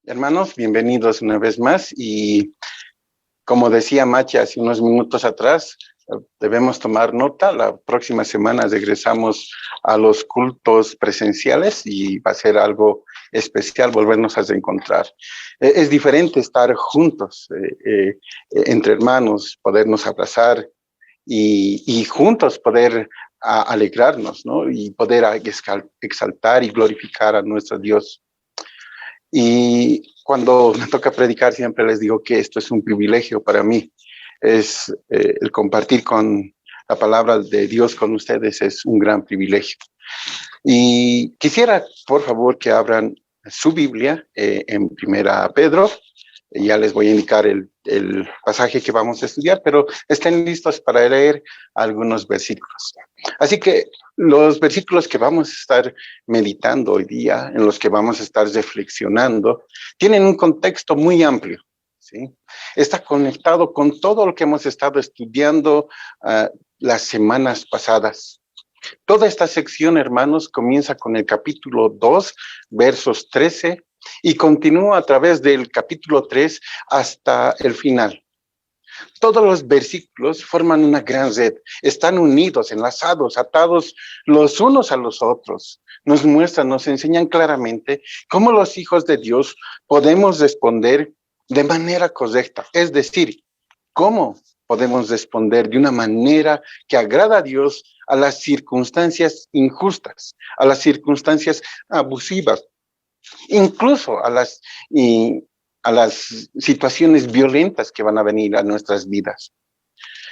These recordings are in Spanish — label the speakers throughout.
Speaker 1: Hermanos, bienvenidos una vez más y como decía Machi hace unos minutos atrás, debemos tomar nota. La próxima semana regresamos a los cultos presenciales y va a ser algo especial volvernos a reencontrar. Es diferente estar juntos, entre hermanos, podernos abrazar y juntos poder alegrarnos, ¿no? Y poder exaltar y glorificar a nuestro Dios. Y cuando me toca predicar siempre les digo que esto es un privilegio para mí. Es el compartir con la palabra de Dios con ustedes es un gran privilegio. Y quisiera, por favor, que abran su Biblia en Primera Pedro. Ya les voy a indicar el pasaje que vamos a estudiar, pero estén listos para leer algunos versículos. Así que los versículos que vamos a estar meditando hoy día, en los que vamos a estar reflexionando, tienen un contexto muy amplio, ¿sí? Está conectado con todo lo que hemos estado estudiando las semanas pasadas. Toda esta sección, hermanos, comienza con el capítulo 2, versos 13, y continúa a través del capítulo 3 hasta el final. Todos los versículos forman una gran red, están unidos, enlazados, atados los unos a los otros. Nos muestran, nos enseñan claramente cómo los hijos de Dios podemos responder de manera correcta, es decir, cómo podemos responder de una manera que agrada a Dios a las circunstancias injustas, a las circunstancias abusivas, incluso a las situaciones violentas que van a venir a nuestras vidas.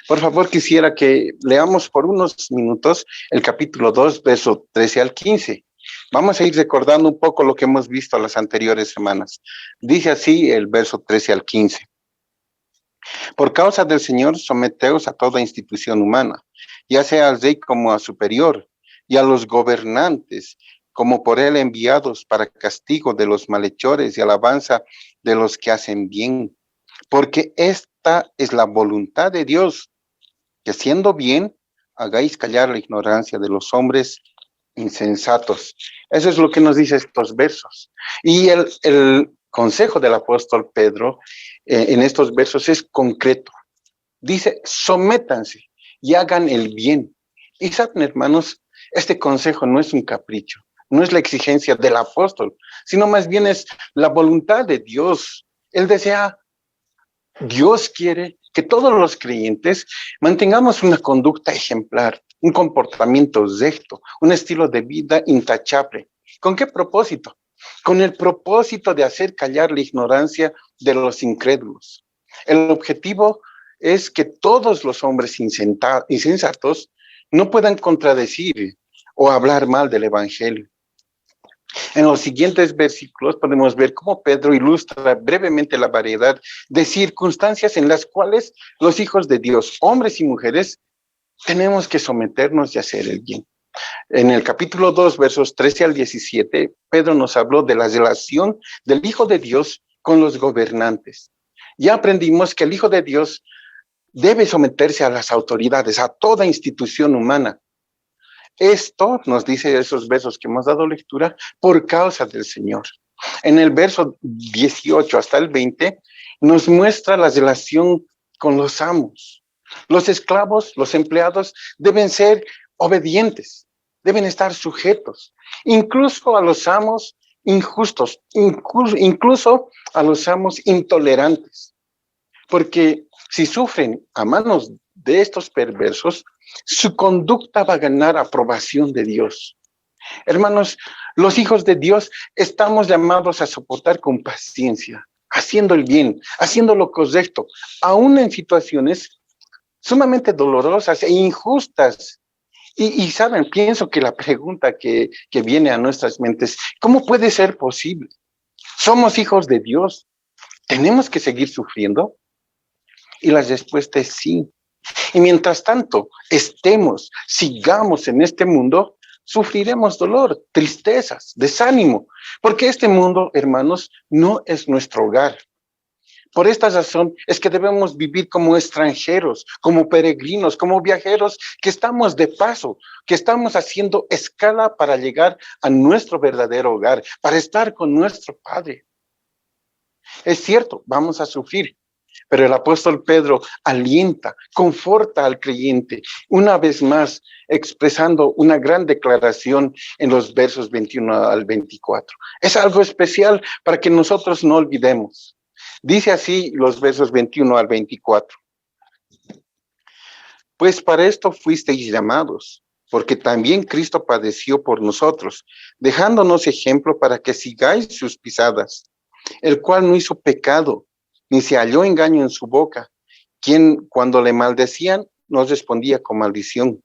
Speaker 1: Por favor, quisiera que leamos por unos minutos el capítulo 2, verso 13 al 15. Vamos a ir recordando un poco lo que hemos visto las anteriores semanas. Dice así el verso 13 al 15. Por causa del Señor, someteos a toda institución humana, ya sea al rey como a superior, y a los gobernantes, como por él enviados para castigo de los malhechores y alabanza de los que hacen bien. Porque esta es la voluntad de Dios, que haciendo bien, hagáis callar la ignorancia de los hombres insensatos. Eso es lo que nos dice estos versos. Y el consejo del apóstol Pedro en estos versos es concreto. Dice, sométanse y hagan el bien. Y saben, hermanos, este consejo no es un capricho, no es la exigencia del apóstol, sino más bien es la voluntad de Dios. Él desea, Dios quiere que todos los creyentes mantengamos una conducta ejemplar, un comportamiento recto, un estilo de vida intachable. ¿Con qué propósito? Con el propósito de hacer callar la ignorancia de los incrédulos. El objetivo es que todos los hombres insensatos no puedan contradecir o hablar mal del evangelio. En los siguientes versículos podemos ver cómo Pedro ilustra brevemente la variedad de circunstancias en las cuales los hijos de Dios, hombres y mujeres, tenemos que someternos y hacer el bien. En el capítulo 2, versos 13 al 17, Pedro nos habló de la relación del Hijo de Dios con los gobernantes. Ya aprendimos que el Hijo de Dios debe someterse a las autoridades, a toda institución humana. Esto nos dice esos versos que hemos dado lectura por causa del Señor. En el verso 18 hasta el 20 nos muestra la relación con los amos. Los esclavos, los empleados deben ser obedientes, deben estar sujetos, incluso a los amos injustos, incluso a los amos intolerantes, porque si sufren a manos de estos perversos, su conducta va a ganar aprobación de Dios. Hermanos, los hijos de Dios estamos llamados a soportar con paciencia, haciendo el bien, haciendo lo correcto, aún en situaciones sumamente dolorosas e injustas. Y saben, pienso que la pregunta que viene a nuestras mentes, ¿cómo puede ser posible? ¿Somos hijos de Dios? ¿Tenemos que seguir sufriendo? Y la respuesta es sí. Y mientras tanto sigamos en este mundo, sufriremos dolor, tristezas, desánimo, porque este mundo, hermanos, no es nuestro hogar. Por esta razón es que debemos vivir como extranjeros, como peregrinos, como viajeros, que estamos de paso, que estamos haciendo escala para llegar a nuestro verdadero hogar, para estar con nuestro Padre. Es cierto, vamos a sufrir, pero el apóstol Pedro alienta, conforta al creyente, una vez más expresando una gran declaración en los versos 21 al 24. Es algo especial para que nosotros no olvidemos. Dice así los versos 21 al 24. Pues para esto fuisteis llamados, porque también Cristo padeció por nosotros, dejándonos ejemplo para que sigáis sus pisadas, el cual no hizo pecado, ni se halló engaño en su boca, quien cuando le maldecían no respondía con maldición,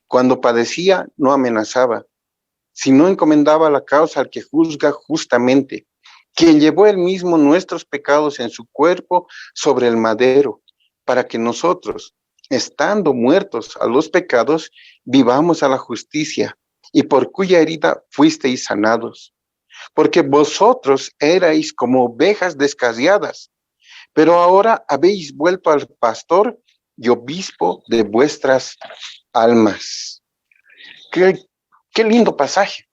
Speaker 1: cuando padecía no amenazaba, sino encomendaba la causa al que juzga justamente, quien llevó él mismo nuestros pecados en su cuerpo sobre el madero, para que nosotros, estando muertos a los pecados, vivamos a la justicia, y por cuya herida fuisteis sanados. Porque vosotros erais como ovejas descarriadas, pero ahora habéis vuelto al pastor y obispo de vuestras almas. Qué lindo pasaje.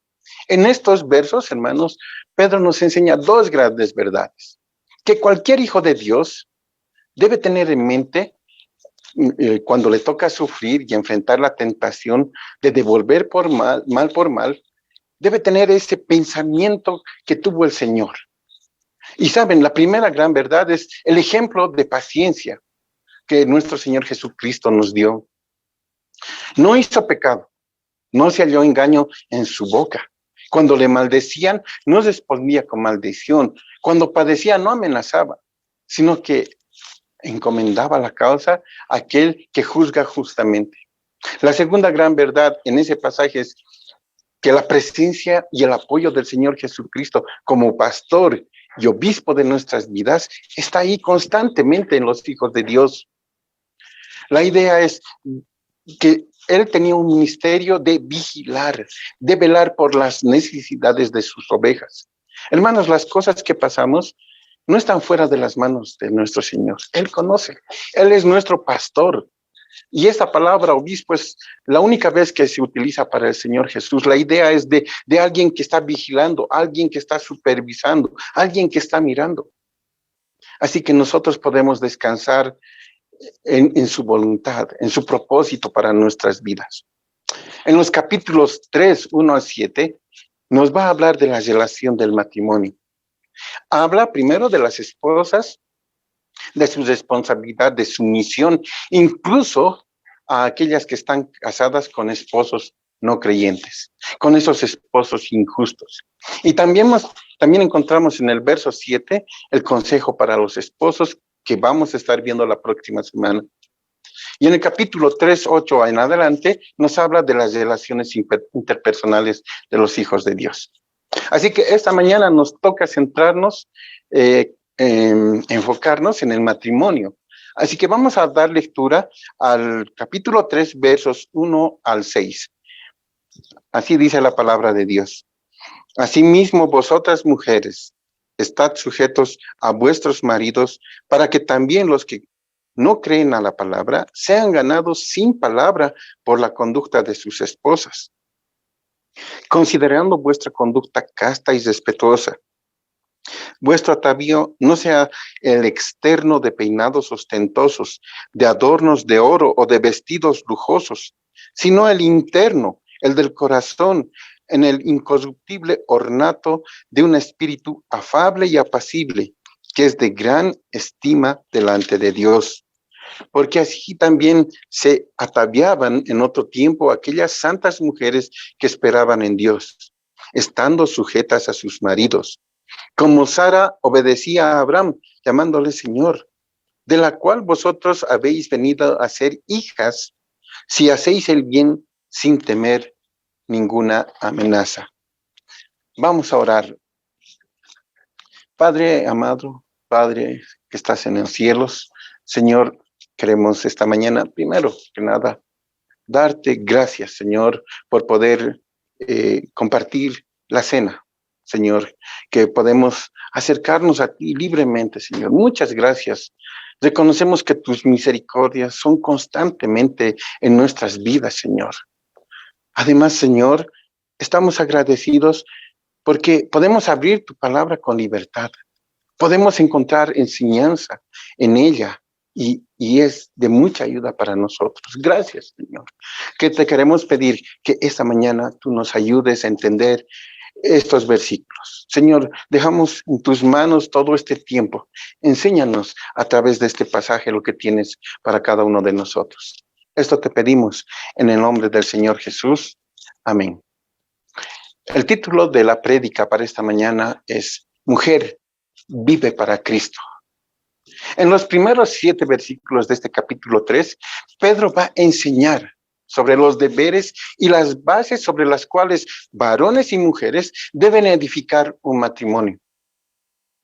Speaker 1: En estos versos, hermanos, Pedro nos enseña dos grandes verdades. Que cualquier hijo de Dios debe tener en mente cuando le toca sufrir y enfrentar la tentación de devolver por mal por mal, debe tener ese pensamiento que tuvo el Señor. Y saben, la primera gran verdad es el ejemplo de paciencia que nuestro Señor Jesucristo nos dio. No hizo pecado, no se halló engaño en su boca. Cuando le maldecían, no respondía con maldición. Cuando padecía, no amenazaba, sino que encomendaba la causa a aquel que juzga justamente. La segunda gran verdad en ese pasaje es que la presencia y el apoyo del Señor Jesucristo como pastor y obispo de nuestras vidas está ahí constantemente en los hijos de Dios. La idea es que él tenía un ministerio de vigilar, de velar por las necesidades de sus ovejas. Hermanos, las cosas que pasamos no están fuera de las manos de nuestro Señor. Él conoce, Él es nuestro pastor. Y esta palabra obispo es la única vez que se utiliza para el Señor Jesús. La idea es de alguien que está vigilando, alguien que está supervisando, alguien que está mirando. Así que nosotros podemos descansar en su voluntad, en su propósito para nuestras vidas. En los capítulos 3, 1 a 7, nos va a hablar de la relación del matrimonio. Habla primero de las esposas, de su responsabilidad, de su misión, incluso a aquellas que están casadas con esposos no creyentes, con esos esposos injustos. Y también encontramos en el verso 7 el consejo para los esposos que vamos a estar viendo la próxima semana. Y en el capítulo 3, 8 en adelante, nos habla de las relaciones interpersonales de los hijos de Dios. Así que esta mañana nos toca centrarnos, enfocarnos en el matrimonio. Así que vamos a dar lectura al capítulo 3, versos 1 al 6. Así dice la palabra de Dios. Asimismo, vosotras mujeres, estad sujetos a vuestros maridos, para que también los que no creen a la palabra sean ganados sin palabra por la conducta de sus esposas, considerando vuestra conducta casta y respetuosa. Vuestro atavío no sea el externo de peinados ostentosos, de adornos de oro o de vestidos lujosos, sino el interno, el del corazón, en el incorruptible ornato de un espíritu afable y apacible, que es de gran estima delante de Dios. Porque así también se ataviaban en otro tiempo aquellas santas mujeres que esperaban en Dios, estando sujetas a sus maridos, como Sara obedecía a Abraham, llamándole Señor, de la cual vosotros habéis venido a ser hijas, si hacéis el bien sin temer ninguna amenaza. Vamos a orar. Padre amado, Padre que estás en los cielos, Señor, queremos esta mañana, primero que nada, darte gracias, Señor, por poder compartir la cena, Señor, que podemos acercarnos a ti libremente, Señor. Muchas gracias. Reconocemos que tus misericordias son constantemente en nuestras vidas, Señor. Además, Señor, estamos agradecidos porque podemos abrir tu palabra con libertad. Podemos encontrar enseñanza en ella y es de mucha ayuda para nosotros. Gracias, Señor. Que te queremos pedir que esta mañana tú nos ayudes a entender estos versículos. Señor, dejamos en tus manos todo este tiempo. Enséñanos a través de este pasaje lo que tienes para cada uno de nosotros. Esto te pedimos en el nombre del Señor Jesús. Amén. El título de la prédica para esta mañana es Mujer, vive para Cristo. En los primeros 7 versículos de este capítulo 3, Pedro va a enseñar sobre los deberes y las bases sobre las cuales varones y mujeres deben edificar un matrimonio.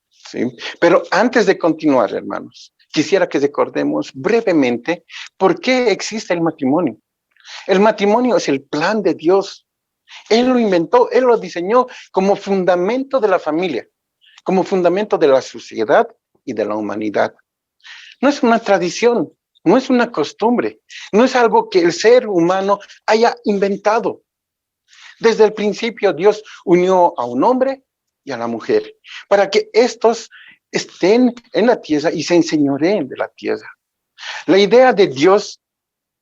Speaker 1: ¿Sí? Pero antes de continuar, hermanos, quisiera que recordemos brevemente por qué existe el matrimonio. El matrimonio es el plan de Dios. Él lo inventó, Él lo diseñó como fundamento de la familia, como fundamento de la sociedad y de la humanidad. No es una tradición, no es una costumbre, no es algo que el ser humano haya inventado. Desde el principio Dios unió a un hombre y a la mujer para que estos estén en la tierra y se enseñoreen de la tierra. La idea de Dios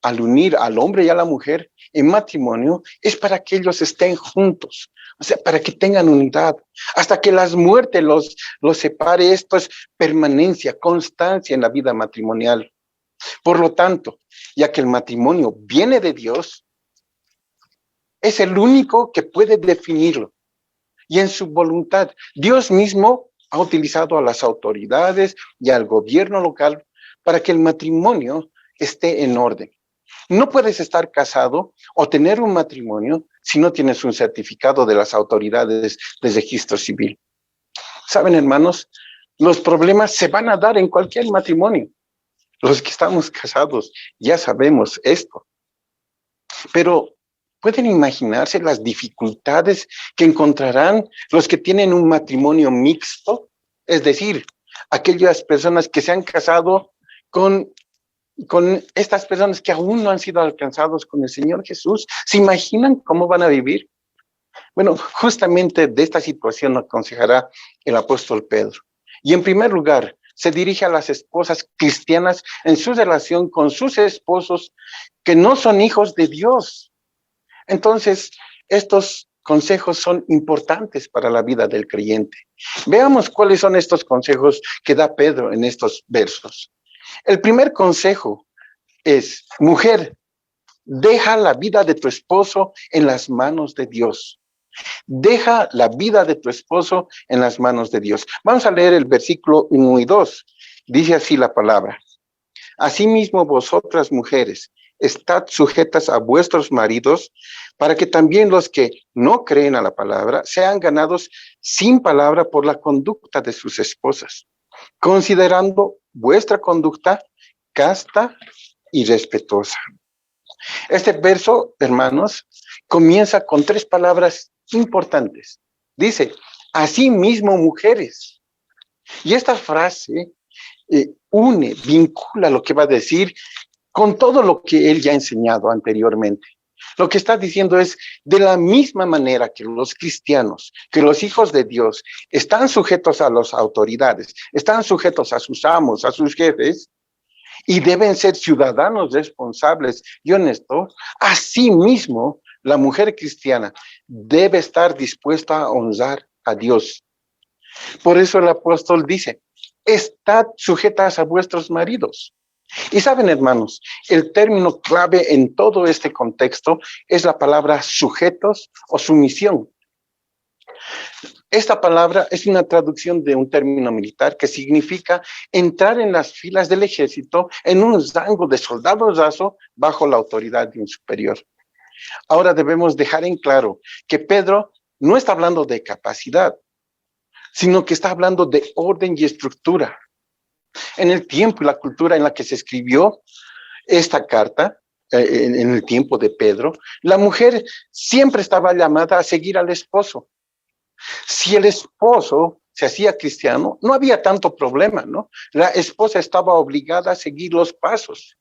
Speaker 1: al unir al hombre y a la mujer en matrimonio es para que ellos estén juntos, o sea, para que tengan unidad, hasta que las muertes los separe. Esto es permanencia, constancia en la vida matrimonial. Por lo tanto, ya que el matrimonio viene de Dios, es el único que puede definirlo. Y en su voluntad, Dios mismo ha utilizado a las autoridades y al gobierno local para que el matrimonio esté en orden. No puedes estar casado o tener un matrimonio si no tienes un certificado de las autoridades de registro civil. ¿Saben, hermanos? Los problemas se van a dar en cualquier matrimonio. Los que estamos casados ya sabemos esto. Pero ¿pueden imaginarse las dificultades que encontrarán los que tienen un matrimonio mixto? Es decir, aquellas personas que se han casado con estas personas que aún no han sido alcanzados con el Señor Jesús. ¿Se imaginan cómo van a vivir? Bueno, justamente de esta situación nos aconsejará el apóstol Pedro. Y en primer lugar, se dirige a las esposas cristianas en su relación con sus esposos que no son hijos de Dios. Entonces, estos consejos son importantes para la vida del creyente. Veamos cuáles son estos consejos que da Pedro en estos versos. El primer consejo es, mujer, deja la vida de tu esposo en las manos de Dios. Deja la vida de tu esposo en las manos de Dios. Vamos a leer el versículo 1 y 2. Dice así la palabra. Asimismo, vosotras mujeres, estad sujetas a vuestros maridos, para que también los que no creen a la palabra sean ganados sin palabra por la conducta de sus esposas, considerando vuestra conducta casta y respetuosa. Este verso, hermanos, comienza con 3 palabras importantes. Dice, asimismo mujeres. Y esta frase vincula lo que va a decir con todo lo que él ya ha enseñado anteriormente. Lo que está diciendo es, de la misma manera que los cristianos, que los hijos de Dios, están sujetos a las autoridades, están sujetos a sus amos, a sus jefes, y deben ser ciudadanos responsables y honestos, asimismo, la mujer cristiana debe estar dispuesta a honrar a Dios. Por eso el apóstol dice, estad sujetas a vuestros maridos. Y saben, hermanos, el término clave en todo este contexto es la palabra sujetos o sumisión. Esta palabra es una traducción de un término militar que significa entrar en las filas del ejército en un rango de soldado raso bajo la autoridad de un superior. Ahora debemos dejar en claro que Pedro no está hablando de capacidad, sino que está hablando de orden y estructura. En el tiempo y la cultura en la que se escribió esta carta, en el tiempo de Pedro, la mujer siempre estaba llamada a seguir al esposo. Si el esposo se hacía cristiano, no había tanto problema, ¿no? La esposa estaba obligada a seguir los pasos.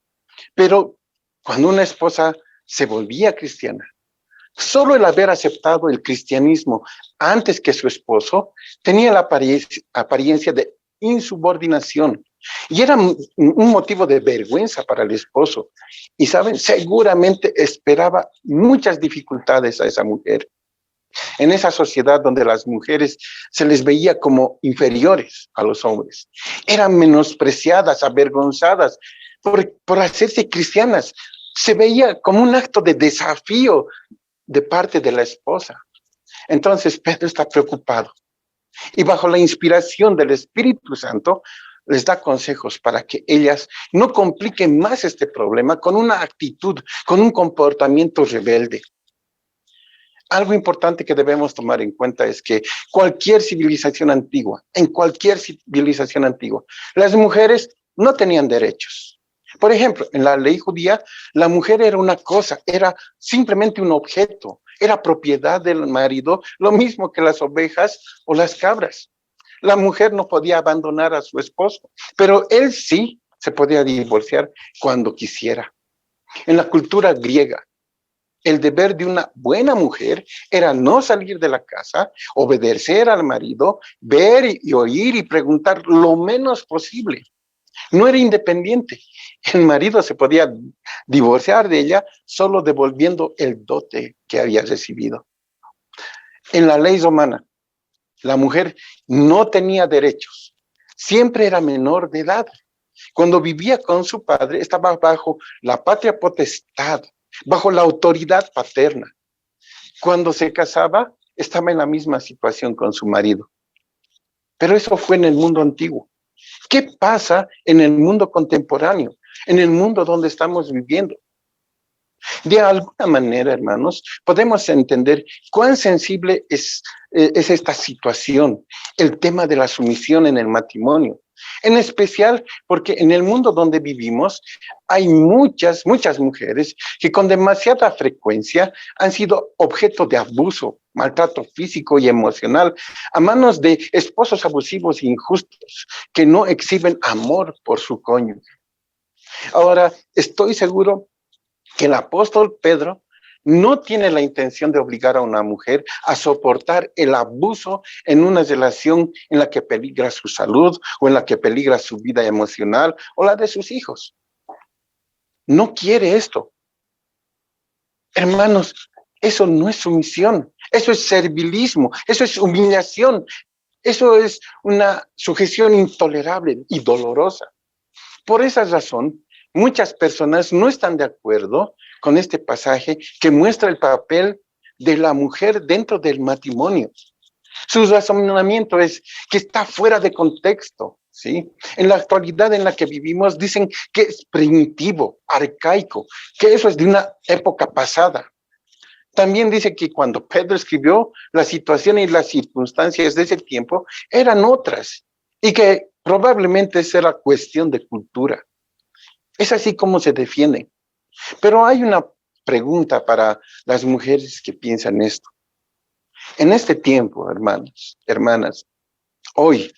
Speaker 1: Pero cuando una esposa se volvía cristiana, solo el haber aceptado el cristianismo antes que su esposo tenía la apariencia de insubordinación. Y era un motivo de vergüenza para el esposo. Y saben, seguramente esperaba muchas dificultades a esa mujer. En esa sociedad donde las mujeres se les veía como inferiores a los hombres, eran menospreciadas, avergonzadas por hacerse cristianas. Se veía como un acto de desafío de parte de la esposa. Entonces Pedro está preocupado y bajo la inspiración del Espíritu Santo les da consejos para que ellas no compliquen más este problema con una actitud, con un comportamiento rebelde. Algo importante que debemos tomar en cuenta es que cualquier civilización antigua, en cualquier civilización antigua, las mujeres no tenían derechos. Por ejemplo, en la ley judía, la mujer era una cosa, era simplemente un objeto, era propiedad del marido, lo mismo que las ovejas o las cabras. La mujer no podía abandonar a su esposo, pero él sí se podía divorciar cuando quisiera. En la cultura griega, el deber de una buena mujer era no salir de la casa, obedecer al marido, ver y oír y preguntar lo menos posible. No era independiente. El marido se podía divorciar de ella solo devolviendo el dote que había recibido. En la ley romana, la mujer no tenía derechos. Siempre era menor de edad. Cuando vivía con su padre, estaba bajo la patria potestad, bajo la autoridad paterna. Cuando se casaba, estaba en la misma situación con su marido. Pero eso fue en el mundo antiguo. ¿Qué pasa en el mundo contemporáneo, en el mundo donde estamos viviendo? De alguna manera, hermanos, podemos entender cuán sensible es esta situación, el tema de la sumisión en el matrimonio. En especial porque en el mundo donde vivimos hay muchas mujeres que con demasiada frecuencia han sido objeto de abuso, maltrato físico y emocional a manos de esposos abusivos e injustos que no exhiben amor por su cónyuge. Ahora, estoy seguro que el apóstol Pedro no tiene la intención de obligar a una mujer a soportar el abuso en una relación en la que peligra su salud o en la que peligra su vida emocional o la de sus hijos. No quiere esto. Hermanos, eso no es sumisión, eso es servilismo, eso es humillación, eso es una sujeción intolerable y dolorosa. Por esa razón, muchas personas no están de acuerdo con este pasaje que muestra el papel de la mujer dentro del matrimonio. Su razonamiento es que está fuera de contexto, ¿sí? En la actualidad en la que vivimos dicen que es primitivo, arcaico, que eso es de una época pasada. También dice que cuando Pedro escribió, la situación y las circunstancias de ese tiempo eran otras y que probablemente esa era cuestión de cultura. Es así como se defiende. Pero hay una pregunta para las mujeres que piensan esto. En este tiempo, hermanos, hermanas, hoy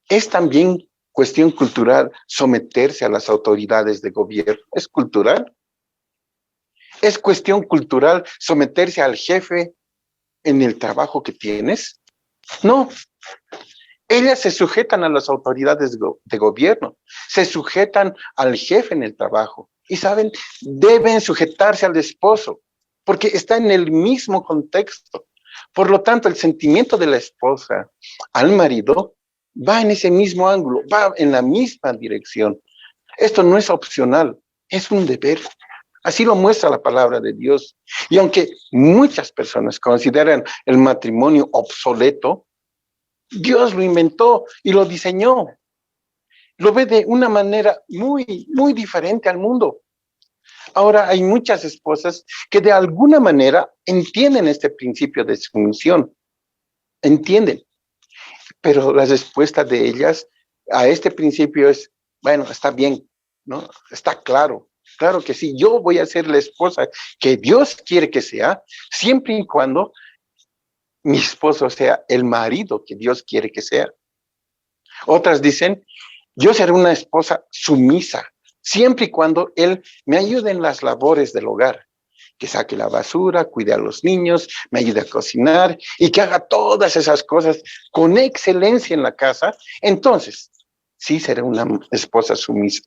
Speaker 1: es también cuestión cultural someterse a las autoridades de gobierno. ¿Es cultural? ¿Es cuestión cultural someterse al jefe en el trabajo que tienes? No. Ellas se sujetan a las autoridades de gobierno, se sujetan al jefe en el trabajo y saben, deben sujetarse al esposo porque está en el mismo contexto. Por lo tanto, el sentimiento de la esposa al marido va en ese mismo ángulo, va en la misma dirección. Esto no es opcional, es un deber. Así lo muestra la palabra de Dios. Y aunque muchas personas consideran el matrimonio obsoleto, Dios lo inventó y lo diseñó. Lo ve de una manera muy diferente al mundo. Ahora hay muchas esposas que de alguna manera entienden este principio de sumisión. Entienden. Pero la respuesta de ellas a este principio es, bueno, está bien, ¿no? Está claro. Claro que sí, yo voy a ser la esposa que Dios quiere que sea, siempre y cuando mi esposo sea el marido que Dios quiere que sea. Otras dicen, yo seré una esposa sumisa, siempre y cuando él me ayude en las labores del hogar, que saque la basura, cuide a los niños, me ayude a cocinar y que haga todas esas cosas con excelencia en la casa, entonces sí será una esposa sumisa.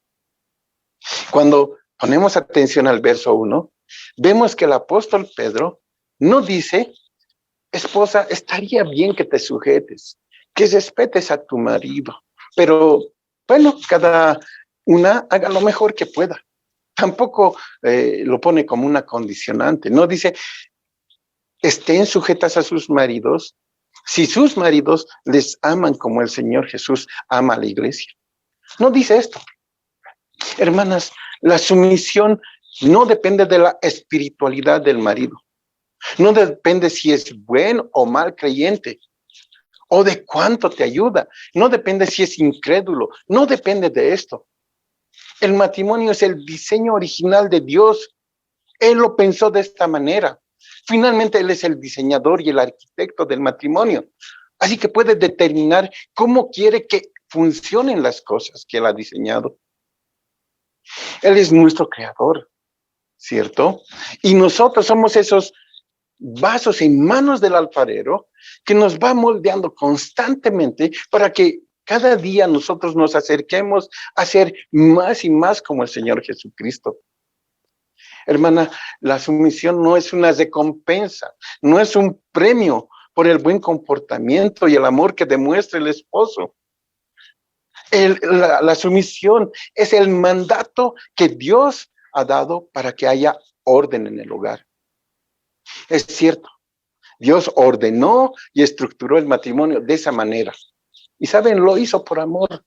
Speaker 1: Cuando ponemos atención al verso 1, vemos que el apóstol Pedro no dice, esposa, estaría bien que te sujetes, que respetes a tu marido, pero bueno, cada una haga lo mejor que pueda. Tampoco lo pone como una condicionante, no dice, estén sujetas a sus maridos, si sus maridos les aman como el Señor Jesús ama a la iglesia. No dice esto. Hermanas, la sumisión no depende de la espiritualidad del marido. No depende si es buen o mal creyente o de cuánto te ayuda. No depende si es incrédulo. No depende de esto. El matrimonio es el diseño original de Dios. Él lo pensó de esta manera. Finalmente, Él es el diseñador y el arquitecto del matrimonio. Así que puede determinar cómo quiere que funcionen las cosas que Él ha diseñado. Él es nuestro creador, ¿cierto? Y nosotros somos esos vasos en manos del alfarero que nos va moldeando constantemente para que cada día nosotros nos acerquemos a ser más y más como el Señor Jesucristo. Hermana, la sumisión no es una recompensa, no es un premio por el buen comportamiento y el amor que demuestra el esposo. La sumisión es el mandato que Dios ha dado para que haya orden en el hogar. Es cierto, Dios ordenó y estructuró el matrimonio de esa manera. Y saben, lo hizo por amor.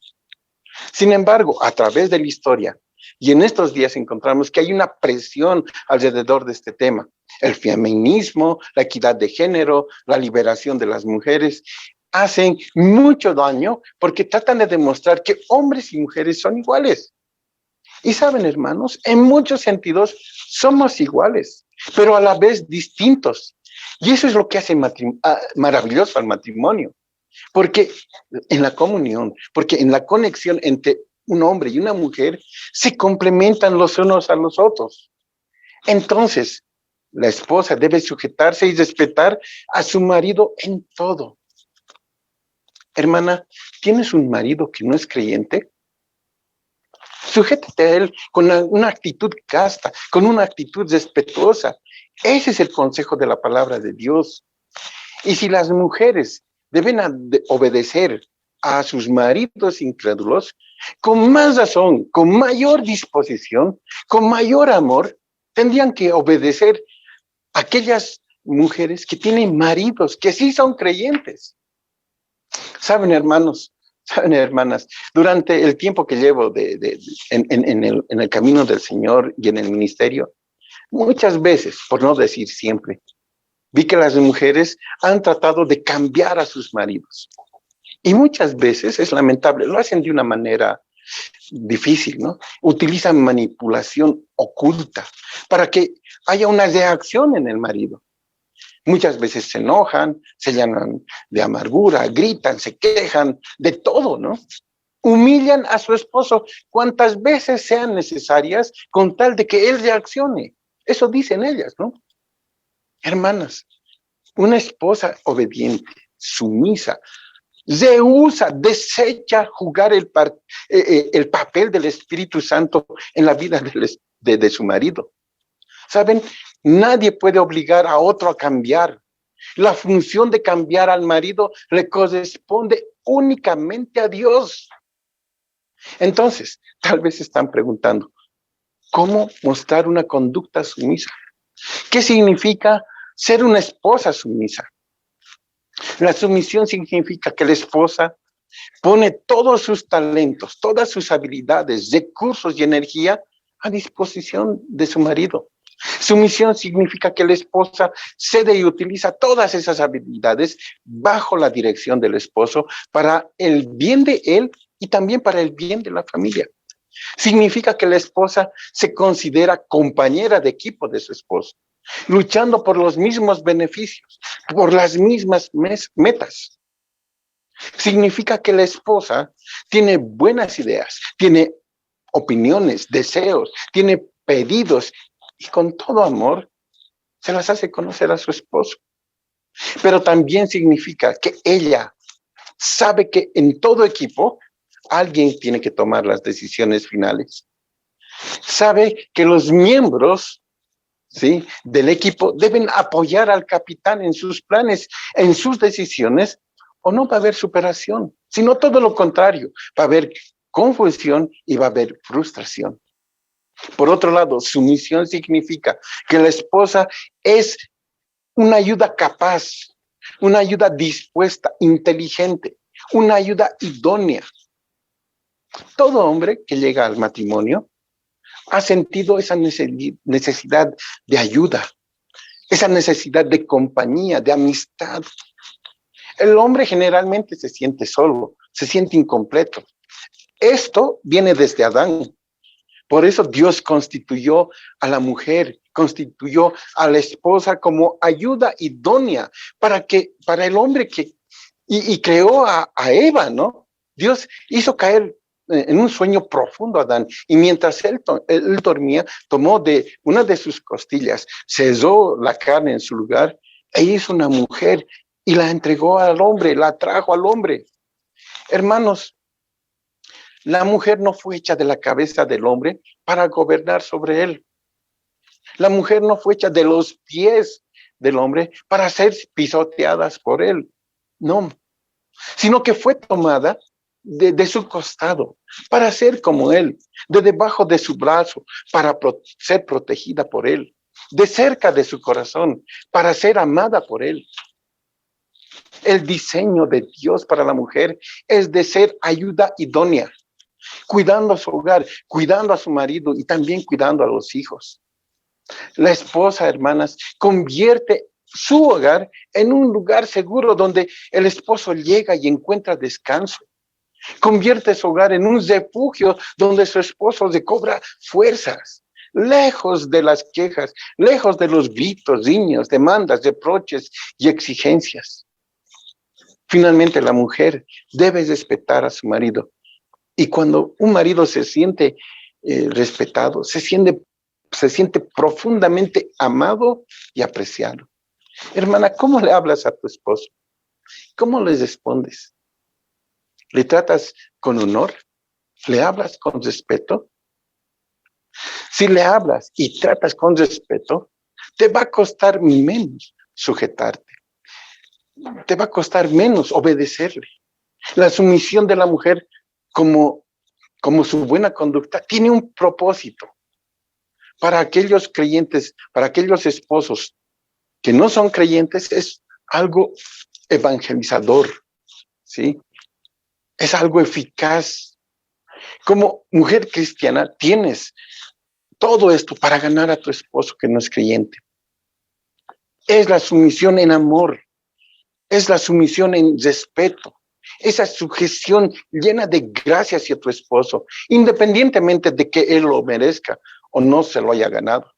Speaker 1: Sin embargo, a través de la historia, y en estos días encontramos que hay una presión alrededor de este tema. El feminismo, la equidad de género, la liberación de las mujeres, hacen mucho daño porque tratan de demostrar que hombres y mujeres son iguales. Y saben, hermanos, en muchos sentidos somos iguales, pero a la vez distintos. Y eso es lo que hace maravilloso al matrimonio. Porque en la comunión, porque en la conexión entre un hombre y una mujer, se complementan los unos a los otros. Entonces, la esposa debe sujetarse y respetar a su marido en todo. Hermana, ¿tienes un marido que no es creyente? Sujétate a él con una actitud casta, con una actitud respetuosa. Ese es el consejo de la palabra de Dios. Y si las mujeres deben obedecer a sus maridos incrédulos, con más razón, con mayor disposición, con mayor amor, tendrían que obedecer a aquellas mujeres que tienen maridos, que sí son creyentes. Saben, hermanos, saben, hermanas, durante el tiempo que llevo en el camino del Señor y en el ministerio, muchas veces, por no decir siempre, vi que las mujeres han tratado de cambiar a sus maridos. Y muchas veces, es lamentable, lo hacen de una manera difícil, ¿no? Utilizan manipulación oculta para que haya una reacción en el marido. Muchas veces se enojan, se llenan de amargura, gritan, se quejan, de todo, ¿no? Humillan a su esposo cuantas veces sean necesarias con tal de que él reaccione. Eso dicen ellas, ¿no? Hermanas, una esposa obediente, sumisa, rehúsa, desecha jugar el papel del Espíritu Santo en la vida de su marido. ¿Saben? Nadie puede obligar a otro a cambiar. La función de cambiar al marido le corresponde únicamente a Dios. Entonces, tal vez están preguntando, ¿cómo mostrar una conducta sumisa? ¿Qué significa ser una esposa sumisa? La sumisión significa que la esposa pone todos sus talentos, todas sus habilidades, recursos y energía a disposición de su marido. Sumisión significa que la esposa cede y utiliza todas esas habilidades bajo la dirección del esposo para el bien de él y también para el bien de la familia. Significa que la esposa se considera compañera de equipo de su esposo, luchando por los mismos beneficios, por las mismas metas. Significa que la esposa tiene buenas ideas, tiene opiniones, deseos, tiene pedidos y con todo amor se las hace conocer a su esposo. Pero también significa que ella sabe que en todo equipo alguien tiene que tomar las decisiones finales. Sabe que los miembros, ¿sí?, del equipo deben apoyar al capitán en sus planes, en sus decisiones, o no va a haber superación, sino todo lo contrario, va a haber confusión y va a haber frustración. Por otro lado, sumisión significa que la esposa es una ayuda capaz, una ayuda dispuesta, inteligente, una ayuda idónea. Todo hombre que llega al matrimonio ha sentido esa necesidad de ayuda, esa necesidad de compañía, de amistad. El hombre generalmente se siente solo, se siente incompleto. Esto viene desde Adán. Por eso Dios constituyó a la mujer, constituyó a la esposa como ayuda idónea para el hombre y creó a Eva, ¿no? Dios hizo caer en un sueño profundo a Adán, y mientras él dormía, tomó de una de sus costillas, cesó la carne en su lugar, e hizo una mujer y la entregó al hombre, la trajo al hombre. Hermanos, la mujer no fue hecha de la cabeza del hombre para gobernar sobre él. La mujer no fue hecha de los pies del hombre para ser pisoteadas por él. No, sino que fue tomada de su costado para ser como él, de debajo de su brazo para ser protegida por él, de cerca de su corazón para ser amada por él. El diseño de Dios para la mujer es de ser ayuda idónea, cuidando a su hogar, cuidando a su marido y también cuidando a los hijos. La esposa, hermanas, convierte su hogar en un lugar seguro donde el esposo llega y encuentra descanso. Convierte su hogar en un refugio donde su esposo recobra fuerzas, lejos de las quejas, lejos de los gritos, riñas, demandas, reproches y exigencias. Finalmente, la mujer debe respetar a su marido. Y cuando un marido se siente respetado, se siente profundamente amado y apreciado. Hermana, ¿cómo le hablas a tu esposo? ¿Cómo le respondes? ¿Le tratas con honor? ¿Le hablas con respeto? Si le hablas y tratas con respeto, te va a costar menos sujetarte. Te va a costar menos obedecerle. La sumisión de la mujer como su buena conducta tiene un propósito. Para aquellos creyentes, para aquellos esposos que no son creyentes, es algo evangelizador, ¿sí? Es algo eficaz. Como mujer cristiana tienes todo esto para ganar a tu esposo que no es creyente. Es la sumisión en amor, es la sumisión en respeto, esa sujeción llena de gracia hacia tu esposo, independientemente de que él lo merezca o no se lo haya ganado.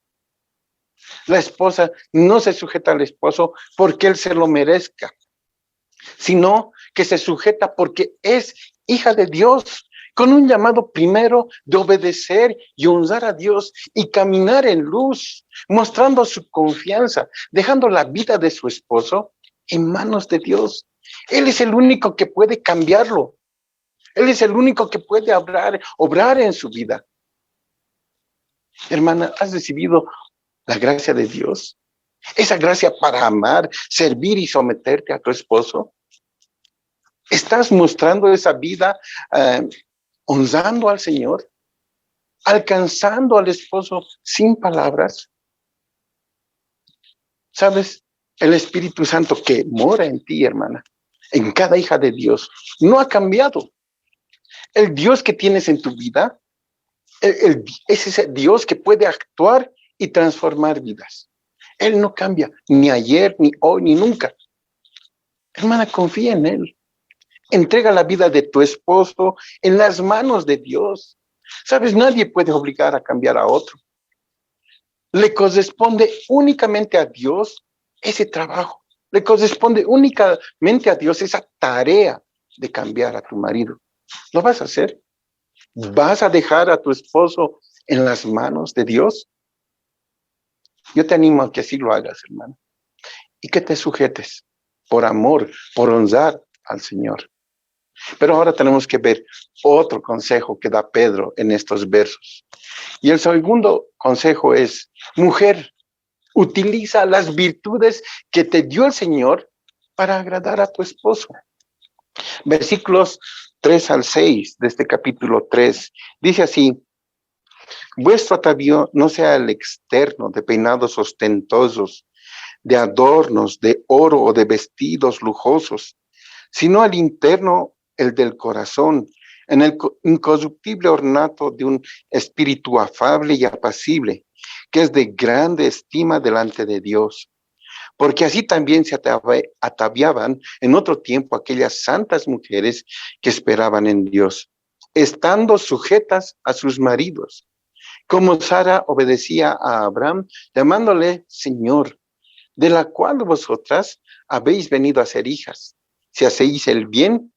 Speaker 1: La esposa no se sujeta al esposo porque él se lo merezca, sino que se sujeta porque es hija de Dios, con un llamado primero de obedecer y honrar a Dios y caminar en luz, mostrando su confianza, dejando la vida de su esposo en manos de Dios. Él es el único que puede cambiarlo. Él es el único que puede obrar en su vida. Hermana, ¿has recibido la gracia de Dios? Esa gracia para amar, servir y someterte a tu esposo. ¿Estás mostrando esa vida honrando al Señor? ¿Alcanzando al esposo sin palabras? ¿Sabes? El Espíritu Santo que mora en ti, hermana, en cada hija de Dios, no ha cambiado. El Dios que tienes en tu vida es ese Dios que puede actuar y transformar vidas. Él no cambia, ni ayer, ni hoy, ni nunca. Hermana, confía en Él. Entrega la vida de tu esposo en las manos de Dios. Sabes, nadie puede obligar a cambiar a otro. Le corresponde únicamente a Dios ese trabajo. Le corresponde únicamente a Dios esa tarea de cambiar a tu marido. ¿Lo vas a hacer? ¿Vas a dejar a tu esposo en las manos de Dios? Yo te animo a que así lo hagas, hermano, y que te sujetes por amor, por honrar al Señor. Pero ahora tenemos que ver otro consejo que da Pedro en estos versos. Y el segundo consejo es, mujer, utiliza las virtudes que te dio el Señor para agradar a tu esposo. Versículos 3 al 6 de este capítulo 3 dice así: vuestro atavío no sea el externo de peinados ostentosos, de adornos, de oro o de vestidos lujosos, sino el interno, el del corazón, en el incorruptible ornato de un espíritu afable y apacible, que es de grande estima delante de Dios. Porque así también se ataviaban en otro tiempo aquellas santas mujeres que esperaban en Dios, estando sujetas a sus maridos, como Sara obedecía a Abraham, llamándole Señor, de la cual vosotras habéis venido a ser hijas, si hacéis el bien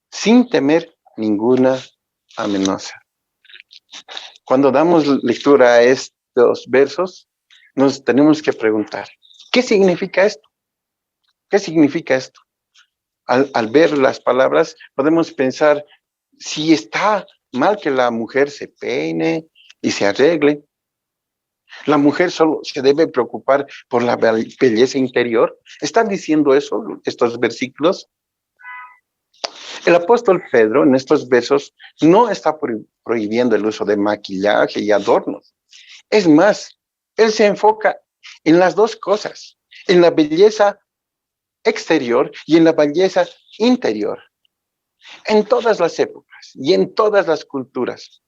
Speaker 1: sin temer ninguna amenaza. Cuando damos lectura a estos versos, nos tenemos que preguntar, ¿qué significa esto? ¿Qué significa esto? Al ver las palabras, podemos pensar si está mal que la mujer se peine y se arregle. La mujer solo se debe preocupar por la belleza interior. ¿Están diciendo eso estos versículos? El apóstol Pedro en estos versos no está prohibiendo el uso de maquillaje y adornos. Es más, él se enfoca en las dos cosas, en la belleza exterior y en la belleza interior. En todas las épocas y en todas las culturas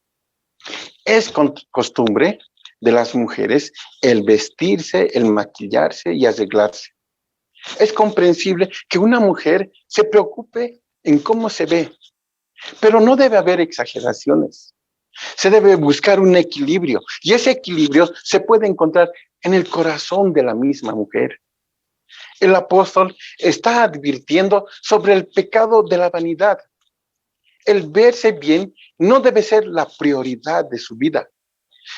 Speaker 1: es costumbre de las mujeres el vestirse, el maquillarse y arreglarse. Es comprensible que una mujer se preocupe en cómo se ve, pero no debe haber exageraciones. Se debe buscar un equilibrio y ese equilibrio se puede encontrar en el corazón de la misma mujer. El apóstol está advirtiendo sobre el pecado de la vanidad. El verse bien no debe ser la prioridad de su vida.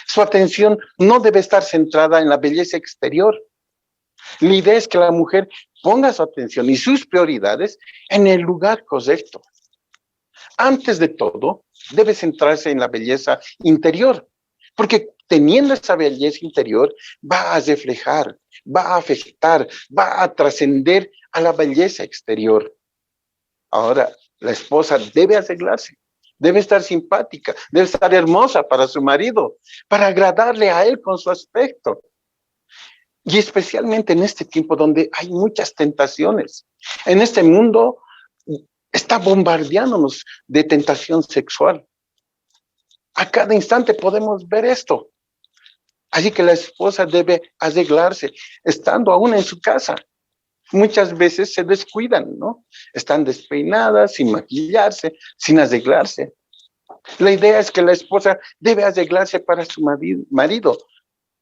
Speaker 1: Su atención no debe estar centrada en la belleza exterior. La idea es que la mujer ponga su atención y sus prioridades en el lugar correcto. Antes de todo, debe centrarse en la belleza interior, porque teniendo esa belleza interior va a reflejar, va a afectar, va a trascender a la belleza exterior. Ahora, la esposa debe arreglarse, debe estar simpática, debe estar hermosa para su marido, para agradarle a él con su aspecto. Y especialmente en este tiempo donde hay muchas tentaciones. En este mundo está bombardeándonos de tentación sexual. A cada instante podemos ver esto. Así que la esposa debe arreglarse, estando aún en su casa. Muchas veces se descuidan, ¿no? Están despeinadas, sin maquillarse, sin arreglarse. La idea es que la esposa debe arreglarse para su marido,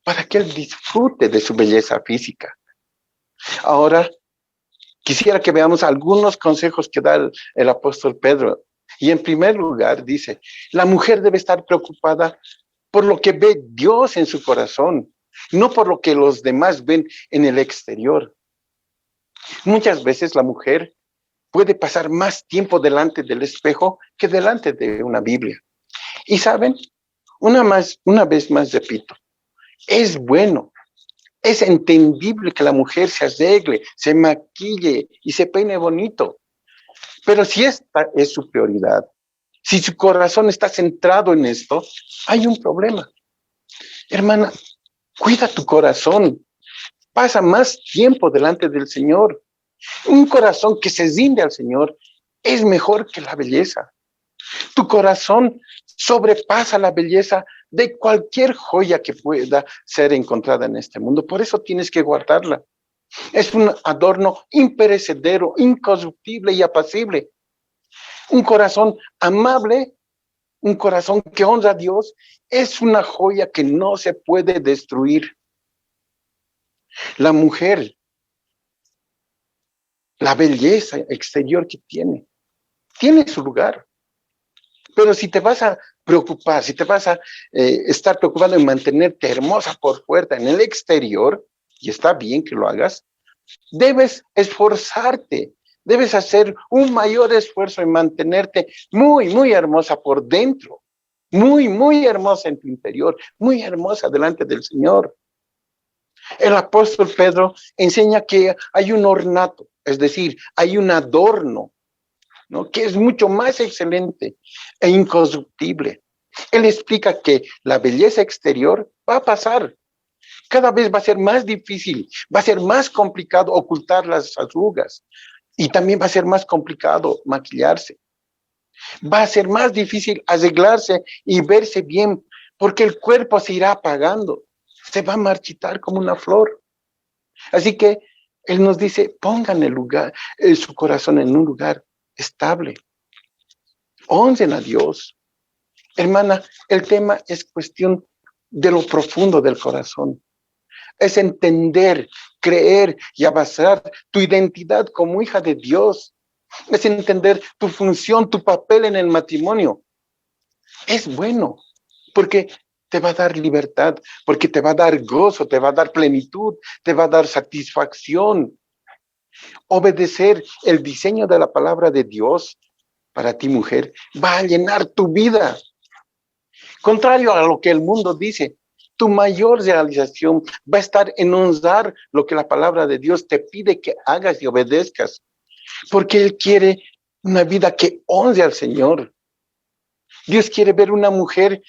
Speaker 1: para que él disfrute de su belleza física. Ahora, quisiera que veamos algunos consejos que da el apóstol Pedro. Y en primer lugar dice, la mujer debe estar preocupada por lo que ve Dios en su corazón, no por lo que los demás ven en el exterior. Muchas veces la mujer puede pasar más tiempo delante del espejo que delante de una Biblia. Y saben, una vez más repito, es bueno, es entendible que la mujer se arregle, se maquille y se peine bonito. Pero si esta es su prioridad, si su corazón está centrado en esto, hay un problema. Hermana, cuida tu corazón. Pasa más tiempo delante del Señor. Un corazón que se rinde al Señor es mejor que la belleza. Tu corazón sobrepasa la belleza de cualquier joya que pueda ser encontrada en este mundo. Por eso tienes que guardarla. Es un adorno imperecedero, incorruptible y apacible. Un corazón amable, un corazón que honra a Dios, es una joya que no se puede destruir. La mujer, la belleza exterior que tiene su lugar. Pero si te vas a preocupar, si te vas a estar preocupado en mantenerte hermosa por fuera, en el exterior, y está bien que lo hagas, debes esforzarte, debes hacer un mayor esfuerzo en mantenerte muy, muy hermosa por dentro, muy, muy hermosa en tu interior, muy hermosa delante del Señor. El apóstol Pedro enseña que hay un ornato, es decir, hay un adorno, ¿no?, que es mucho más excelente e incorruptible. Él explica que la belleza exterior va a pasar. Cada vez va a ser más difícil, va a ser más complicado ocultar las arrugas y también va a ser más complicado maquillarse. Va a ser más difícil arreglarse y verse bien porque el cuerpo se irá apagando, se va a marchitar como una flor. Así que él nos dice, pongan su corazón en un lugar estable. Honren a Dios. Hermana, el tema es cuestión de lo profundo del corazón. Es entender, creer y avanzar tu identidad como hija de Dios. Es entender tu función, tu papel en el matrimonio. Es bueno, porque te va a dar libertad, porque te va a dar gozo, te va a dar plenitud, te va a dar satisfacción. Obedecer el diseño de la palabra de Dios para ti, mujer, va a llenar tu vida. Contrario a lo que el mundo dice, tu mayor realización va a estar en honrar lo que la palabra de Dios te pide que hagas y obedezcas, porque Él quiere una vida que honre al Señor. Dios quiere ver una mujer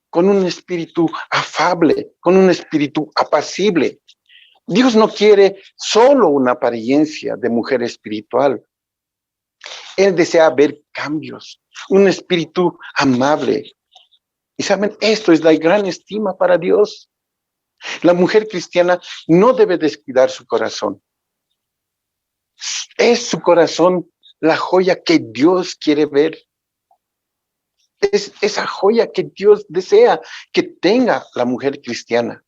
Speaker 1: con un espíritu afable, con un espíritu apacible. Dios no quiere solo una apariencia de mujer espiritual. Él desea ver cambios, un espíritu amable. Y saben, esto es la gran estima para Dios. La mujer cristiana no debe descuidar su corazón. Es su corazón la joya que Dios quiere ver. Es esa joya que Dios desea que tenga la mujer cristiana.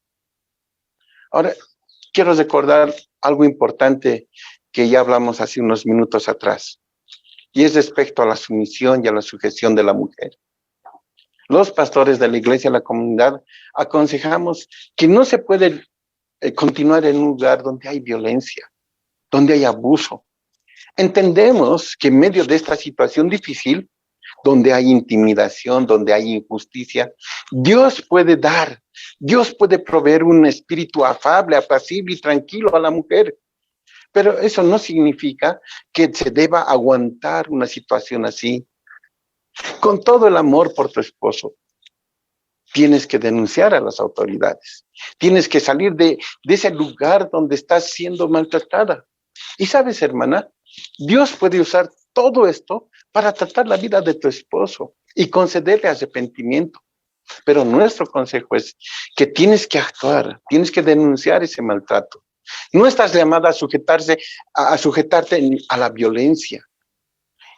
Speaker 1: Ahora, quiero recordar algo importante que ya hablamos hace unos minutos atrás, y es respecto a la sumisión y a la sujeción de la mujer. Los pastores de la iglesia, la comunidad, aconsejamos que no se puede continuar en un lugar donde hay violencia, donde hay abuso. Entendemos que en medio de esta situación difícil, donde hay intimidación, donde hay injusticia, Dios puede dar, Dios puede proveer un espíritu afable, apacible y tranquilo a la mujer. Pero eso no significa que se deba aguantar una situación así. Con todo el amor por tu esposo, tienes que denunciar a las autoridades. Tienes que salir de ese lugar donde estás siendo maltratada. Y sabes, hermana, Dios puede usar todo esto para tratar la vida de tu esposo y concederle arrepentimiento. Pero nuestro consejo es que tienes que actuar, tienes que denunciar ese maltrato. No estás llamada a sujetarte a la violencia.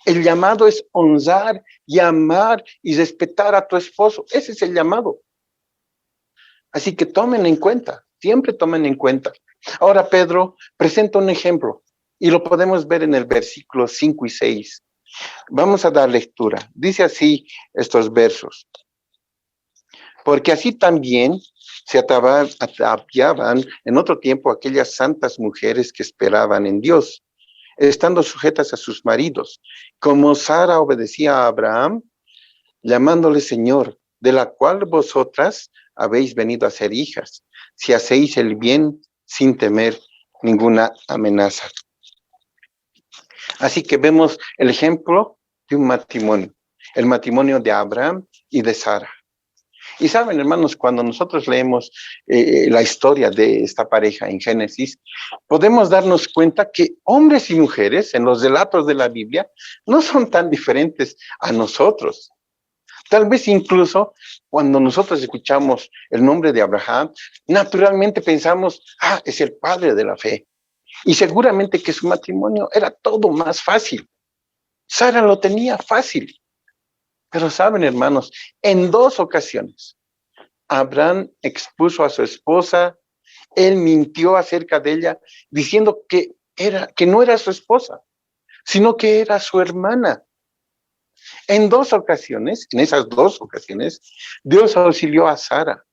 Speaker 1: El llamado es honrar y amar y respetar a tu esposo. Ese es el llamado. Así que tomen en cuenta, siempre tomen en cuenta. Ahora Pedro presenta un ejemplo y lo podemos ver en el versículo 5 y 6. Vamos a dar lectura. Dice así estos versos. Porque así también se ataviaban en otro tiempo aquellas santas mujeres que esperaban en Dios, estando sujetas a sus maridos, como Sara obedecía a Abraham, llamándole Señor, de la cual vosotras habéis venido a ser hijas, si hacéis el bien sin temer ninguna amenaza. Así que vemos el ejemplo de un matrimonio, el matrimonio de Abraham y de Sara. Y saben, hermanos, cuando nosotros leemos la historia de esta pareja en Génesis, podemos darnos cuenta que hombres y mujeres en los relatos de la Biblia no son tan diferentes a nosotros. Tal vez incluso cuando nosotros escuchamos el nombre de Abraham, naturalmente pensamos, es el padre de la fe. Y seguramente que su matrimonio era todo más fácil. Sara lo tenía fácil. Pero saben, hermanos, en 2 ocasiones, Abraham expuso a su esposa, él mintió acerca de ella, diciendo que no era su esposa, sino que era su hermana. En dos ocasiones, en esas dos ocasiones, Dios auxilió a Sara.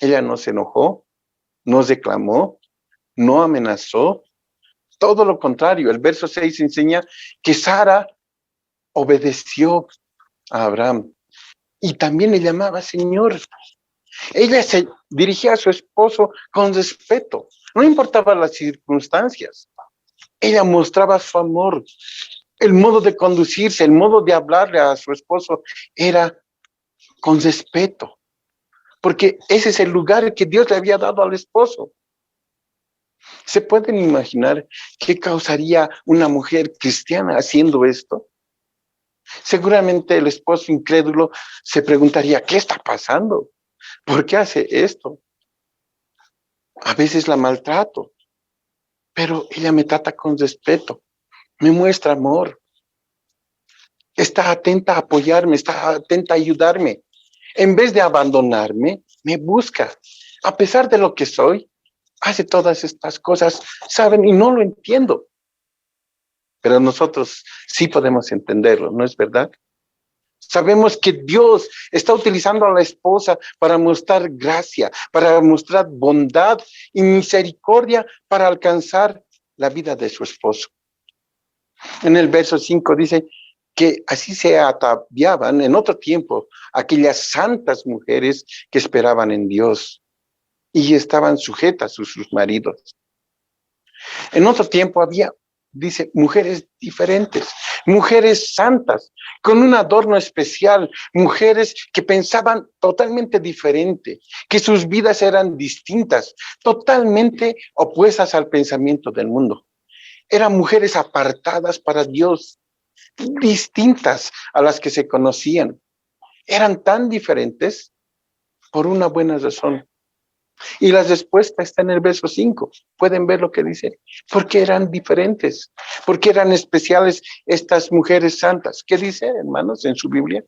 Speaker 1: Ella no se enojó, no reclamó, no amenazó. Todo lo contrario, el verso 6 enseña que Sara obedeció a Abraham y también le llamaba Señor. Ella se dirigía a su esposo con respeto, no importaba las circunstancias. Ella mostraba su amor, el modo de conducirse, el modo de hablarle a su esposo era con respeto, porque ese es el lugar que Dios le había dado al esposo. ¿Se pueden imaginar qué causaría una mujer cristiana haciendo esto? Seguramente el esposo incrédulo se preguntaría, ¿qué está pasando? ¿Por qué hace esto? A veces la maltrato, pero ella me trata con respeto, me muestra amor, está atenta a apoyarme, está atenta a ayudarme. En vez de abandonarme, me busca. A pesar de lo que soy, hace todas estas cosas, ¿saben? Y no lo entiendo. Pero nosotros sí podemos entenderlo, ¿no es verdad? Sabemos que Dios está utilizando a la esposa para mostrar gracia, para mostrar bondad y misericordia para alcanzar la vida de su esposo. En el verso 5 dice que así se ataviaban en otro tiempo aquellas santas mujeres que esperaban en Dios y estaban sujetas a sus maridos. En otro tiempo había, dice, mujeres diferentes, mujeres santas, con un adorno especial, mujeres que pensaban totalmente diferente, que sus vidas eran distintas, totalmente opuestas al pensamiento del mundo. Eran mujeres apartadas para Dios, distintas a las que se conocían. Eran tan diferentes por una buena razón. Y la respuesta está en el verso 5. Pueden ver lo que dice. Porque eran diferentes, porque eran especiales estas mujeres santas. ¿Qué dice, hermanos, en su Biblia?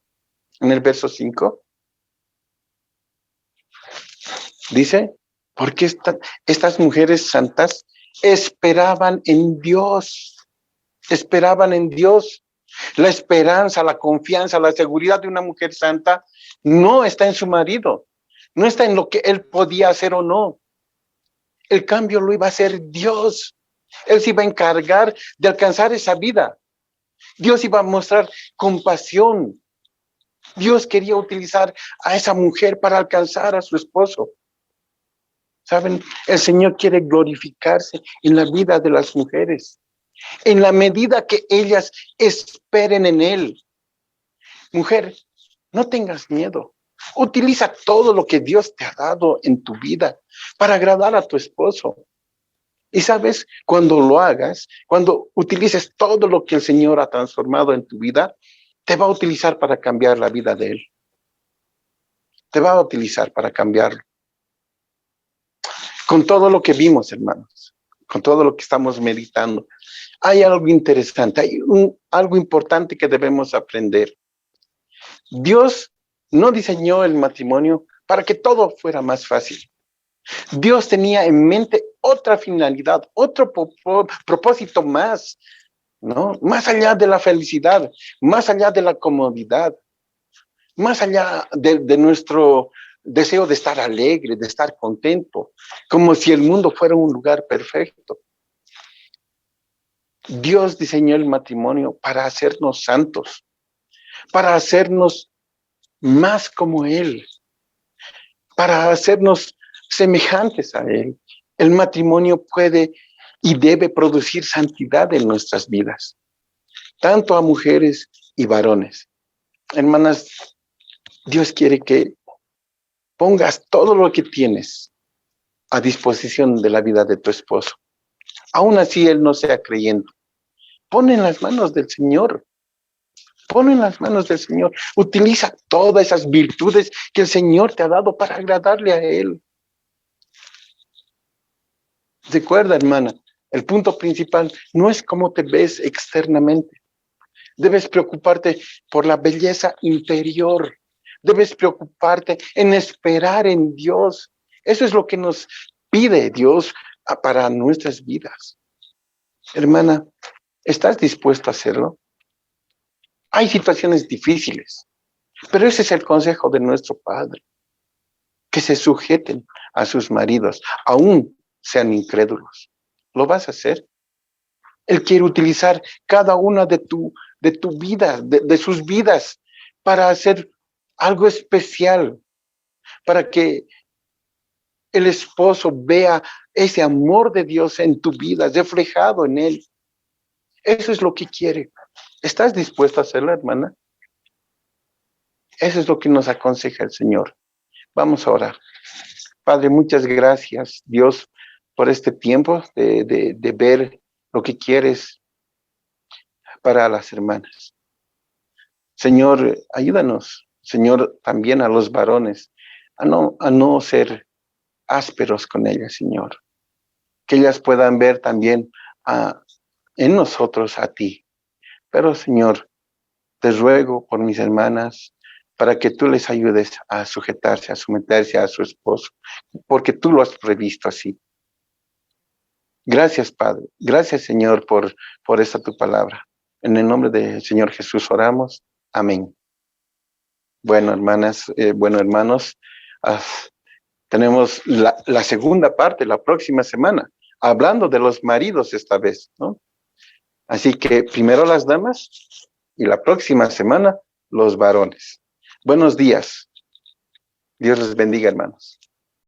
Speaker 1: En el verso 5. Dice, porque estas mujeres santas esperaban en Dios. Esperaban en Dios. La esperanza, la confianza, la seguridad de una mujer santa no está en su marido. No está en lo que él podía hacer o no. El cambio lo iba a hacer Dios. Él se iba a encargar de alcanzar esa vida. Dios iba a mostrar compasión. Dios quería utilizar a esa mujer para alcanzar a su esposo. ¿Saben? El Señor quiere glorificarse en la vida de las mujeres, en la medida que ellas esperen en Él. Mujer, no tengas miedo. Utiliza todo lo que Dios te ha dado en tu vida para agradar a tu esposo. Y sabes, cuando lo hagas, cuando utilices todo lo que el Señor ha transformado en tu vida, te va a utilizar para cambiar la vida de Él. Te va a utilizar para cambiarlo. Con todo lo que vimos, hermanos, con todo lo que estamos meditando, hay algo interesante, hay algo importante que debemos aprender. Dios no diseñó el matrimonio para que todo fuera más fácil. Dios tenía en mente otra finalidad, otro propósito más, ¿no? Más allá de la felicidad, más allá de la comodidad, más allá de nuestro deseo de estar alegre, de estar contento, como si el mundo fuera un lugar perfecto. Dios diseñó el matrimonio para hacernos santos, para hacernos más como Él, para hacernos semejantes a Él. El matrimonio puede y debe producir santidad en nuestras vidas, tanto a mujeres y varones. Hermanas, Dios quiere que pongas todo lo que tienes a disposición de la vida de tu esposo. Aún así él no sea creyente. Pon en las manos del Señor. Pon en las manos del Señor. Utiliza todas esas virtudes que el Señor te ha dado para agradarle a Él. Recuerda, hermana, el punto principal no es cómo te ves externamente. Debes preocuparte por la belleza interior. Debes preocuparte en esperar en Dios. Eso es lo que nos pide Dios para nuestras vidas. Hermana, ¿estás dispuesto a hacerlo? Hay situaciones difíciles, pero ese es el consejo de nuestro Padre, que se sujeten a sus maridos, aún sean incrédulos. ¿Lo vas a hacer? Él quiere utilizar cada una de tu vida, de sus vidas, para hacer algo especial, para que el esposo vea ese amor de Dios en tu vida, reflejado en él. Eso es lo que quiere. ¿Estás dispuesta a hacerlo, hermana? Eso es lo que nos aconseja el Señor. Vamos a orar. Padre, muchas gracias, Dios, por este tiempo de ver lo que quieres para las hermanas. Señor, ayúdanos, Señor, también a los varones, a no ser ásperos con ellas, Señor. Que ellas puedan ver también en nosotros a ti. Pero, Señor, te ruego por mis hermanas, para que tú les ayudes a sujetarse, a someterse a su esposo, porque tú lo has previsto así. Gracias, Padre. Gracias, Señor, por esta tu palabra. En el nombre del Señor Jesús oramos. Amén. Bueno, hermanas, hermanos, tenemos la segunda parte la próxima semana, hablando de los maridos esta vez, ¿no? Así que primero las damas y la próxima semana los varones. Buenos días. Dios les bendiga, hermanos.